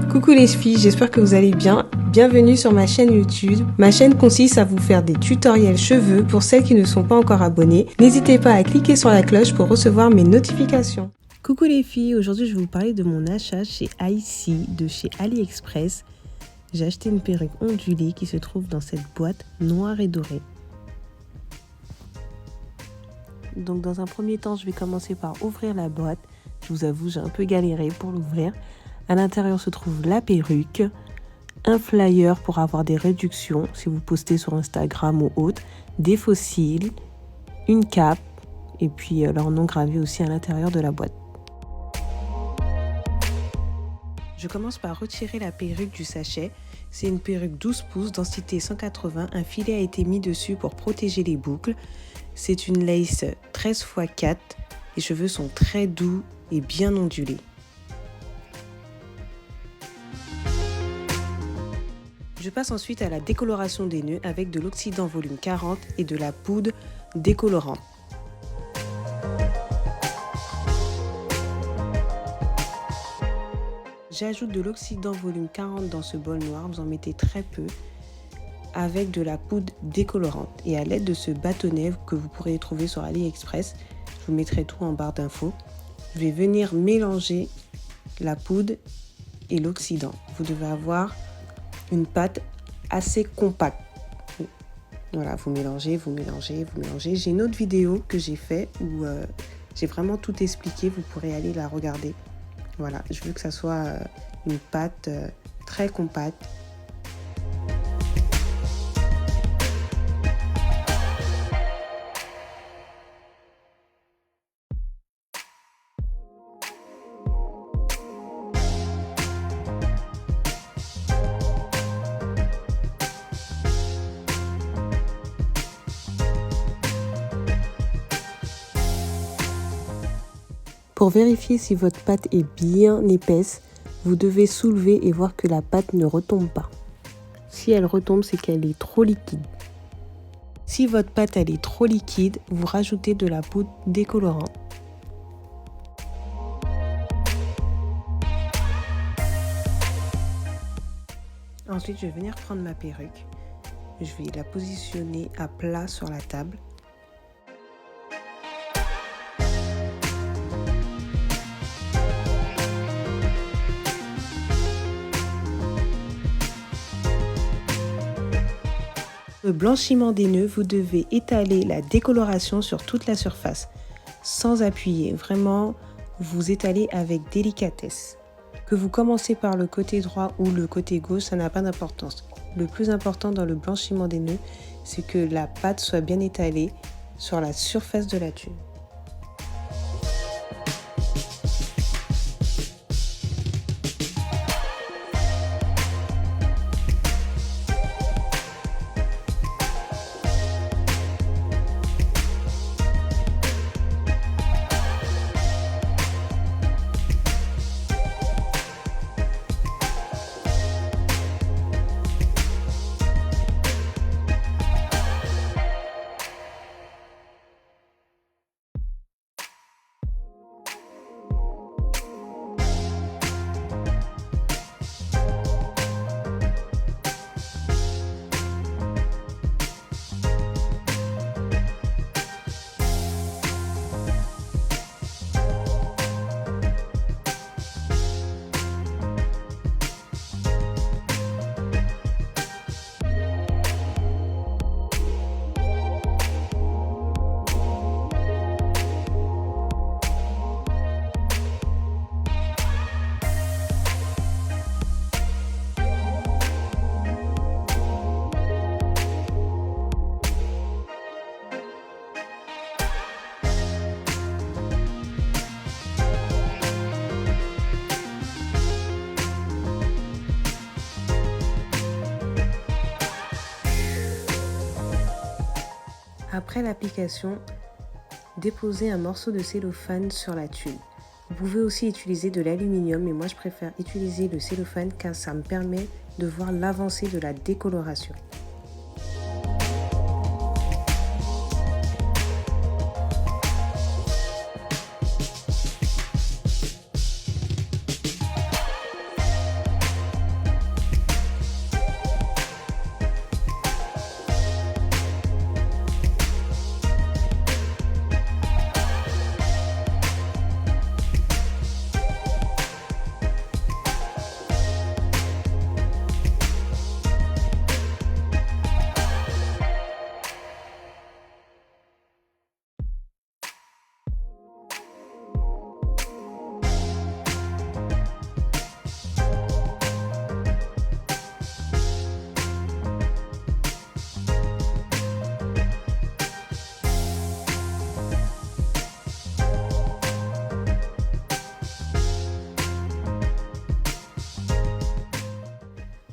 Coucou les filles, j'espère que vous allez bien. Bienvenue sur ma chaîne YouTube. Ma chaîne consiste à vous faire des tutoriels cheveux pour celles qui ne sont pas encore abonnées. N'hésitez pas à cliquer sur la cloche pour recevoir mes notifications. Coucou les filles, aujourd'hui je vais vous parler de mon achat chez Icy de chez AliExpress. J'ai acheté une perruque ondulée qui se trouve dans cette boîte noire et dorée. Donc dans un premier temps, je vais commencer par ouvrir la boîte. Je vous avoue, j'ai un peu galéré pour l'ouvrir. À l'intérieur se trouve la perruque, un flyer pour avoir des réductions si vous postez sur Instagram ou autre, des fossiles, une cape et puis leur nom gravé aussi à l'intérieur de la boîte. Je commence par retirer la perruque du sachet. C'est une perruque 12 pouces, densité 180. Un filet a été mis dessus pour protéger les boucles. C'est une lace 13x4. Les cheveux sont très doux et bien ondulés. Je passe ensuite à la décoloration des nœuds avec de l'oxydant volume 40 et de la poudre décolorante. J'ajoute de l'oxydant volume 40 dans ce bol noir, vous en mettez très peu, avec de la poudre décolorante. Et à l'aide de ce bâtonnet que vous pourrez trouver sur AliExpress, je vous mettrai tout en barre d'infos, je vais venir mélanger la poudre et l'oxydant. Vous devez avoir une pâte assez compacte. Voilà, vous mélangez, vous mélangez, vous mélangez. J'ai une autre vidéo que j'ai fait où j'ai vraiment tout expliqué, vous pourrez aller la regarder. Voilà, je veux que ça soit une pâte très compacte. Pour vérifier si votre pâte est bien épaisse, vous devez soulever et voir que la pâte ne retombe pas. Si elle retombe, c'est qu'elle est trop liquide. Si votre pâte elle est trop liquide, vous rajoutez de la poudre décolorante. Ensuite, je vais venir prendre ma perruque. Je vais la positionner à plat sur la table. Le blanchiment des nœuds, vous devez étaler la décoloration sur toute la surface, sans appuyer. Vraiment, vous étalez avec délicatesse. Que vous commencez par le côté droit ou le côté gauche, ça n'a pas d'importance. Le plus important dans le blanchiment des nœuds, c'est que la pâte soit bien étalée sur la surface de la tube. Après l'application, déposez un morceau de cellophane sur la tube. Vous pouvez aussi utiliser de l'aluminium, mais moi je préfère utiliser le cellophane car ça me permet de voir l'avancée de la décoloration.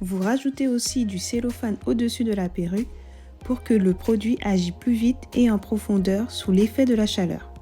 Vous rajoutez aussi du cellophane au-dessus de la perruque pour que le produit agisse plus vite et en profondeur sous l'effet de la chaleur.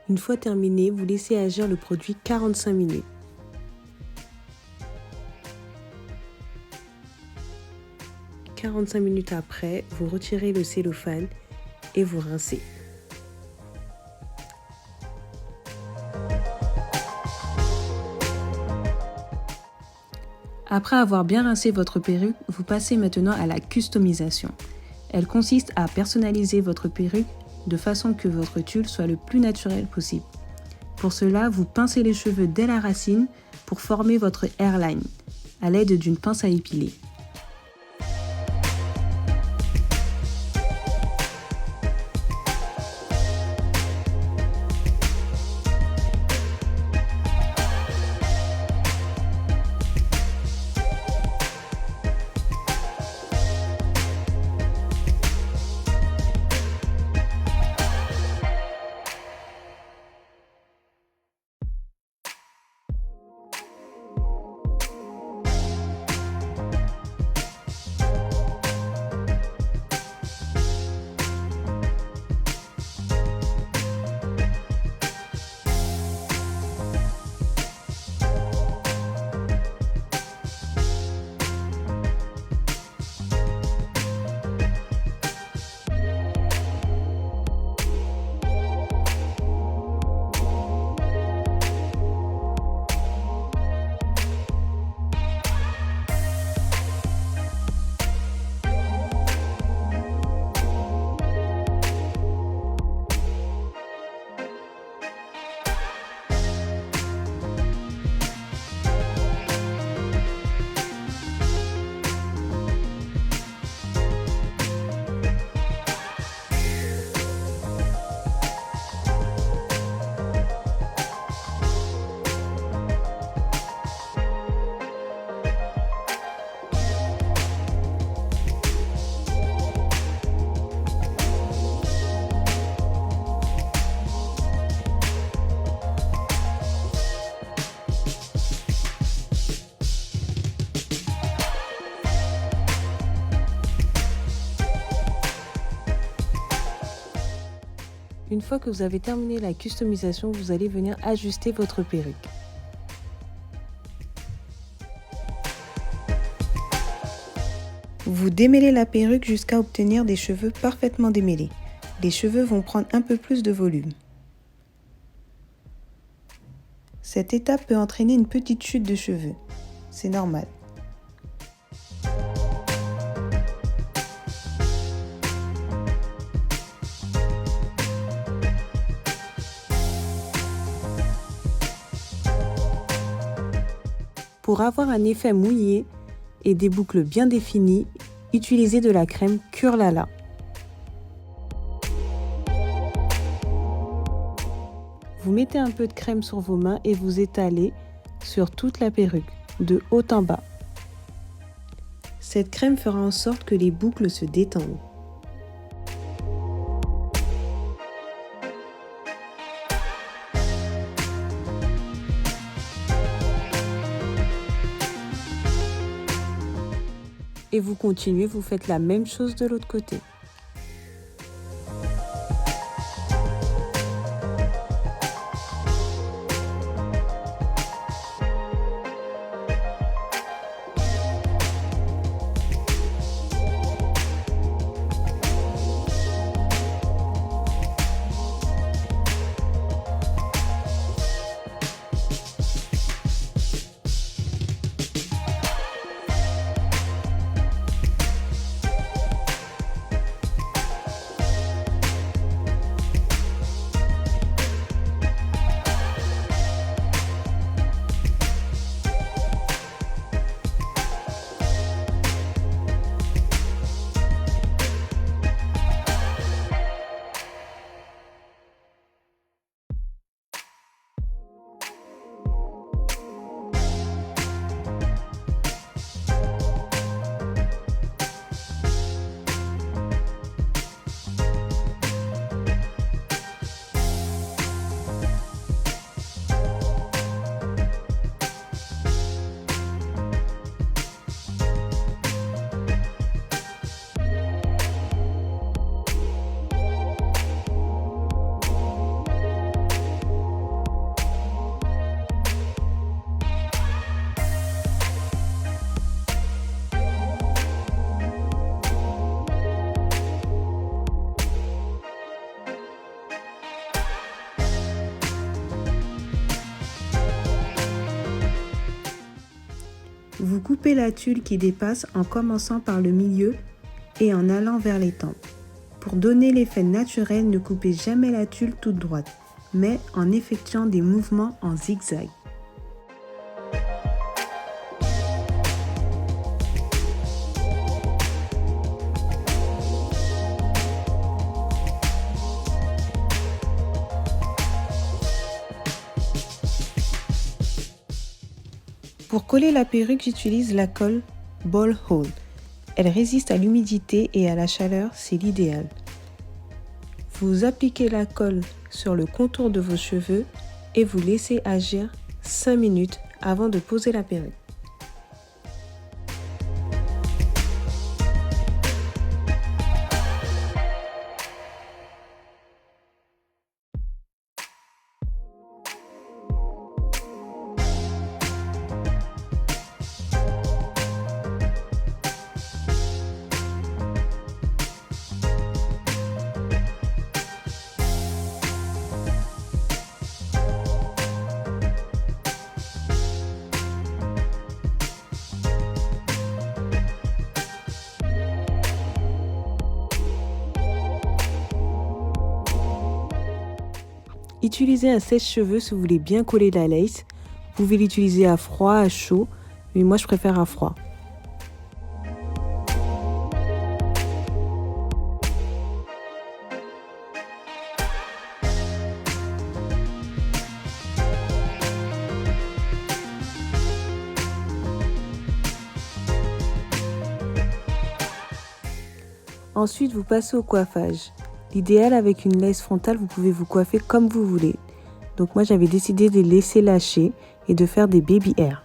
Une fois terminé, vous laissez agir le produit 45 minutes. « 45 minutes après, vous retirez le cellophane et vous rincez. Après avoir bien rincé votre perruque, vous passez maintenant à la customisation. Elle consiste à personnaliser votre perruque de façon que votre tulle soit le plus naturel possible. Pour cela, vous pincez les cheveux dès la racine pour former votre hairline à l'aide d'une pince à épiler. Une fois que vous avez terminé la customisation, vous allez venir ajuster votre perruque. Vous démêlez la perruque jusqu'à obtenir des cheveux parfaitement démêlés. Les cheveux vont prendre un peu plus de volume. Cette étape peut entraîner une petite chute de cheveux. C'est normal. Pour avoir un effet mouillé et des boucles bien définies, utilisez de la crème Curlala. Vous mettez un peu de crème sur vos mains et vous étalez sur toute la perruque, de haut en bas. Cette crème fera en sorte que les boucles se détendent. Et vous continuez, vous faites la même chose de l'autre côté. coupez la tulle qui dépasse en commençant par le milieu et en allant vers les tempes. Pour donner l'effet naturel, ne coupez jamais la tulle toute droite, mais en effectuant des mouvements en zigzag. Pour coller la perruque, j'utilise la colle Ball Hold. Elle résiste à l'humidité et à la chaleur, c'est l'idéal. Vous appliquez la colle sur le contour de vos cheveux et vous laissez agir 5 minutes avant de poser la perruque. Utilisez un sèche-cheveux si vous voulez bien coller la lace. Vous pouvez l'utiliser à froid, à chaud, mais moi je préfère à froid. Ensuite, vous passez au coiffage. L'idéal avec une lace frontale, vous pouvez vous coiffer comme vous voulez. Donc moi j'avais décidé de les laisser lâcher et de faire des baby hair.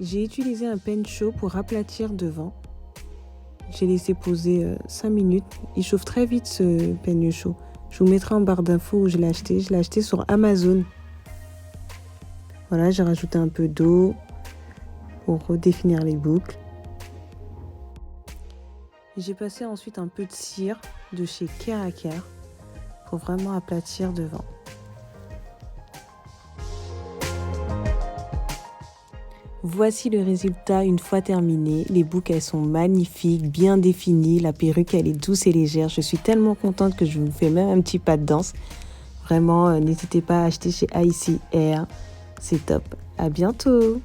J'ai utilisé un pen chaud pour aplatir devant. J'ai laissé poser 5 minutes. Il chauffe très vite ce pen chaud. Je vous mettrai en barre d'infos où je l'ai acheté. Je l'ai acheté sur Amazon. Voilà, j'ai rajouté un peu d'eau pour redéfinir les boucles. J'ai passé ensuite un peu de cire de chez Care pour vraiment aplatir devant. Voici le résultat une fois terminé. Les boucles, elles sont magnifiques, bien définies. La perruque, elle est douce et légère. Je suis tellement contente que je vous fais même un petit pas de danse. Vraiment, n'hésitez pas à acheter chez IC Hair. C'est top. À bientôt!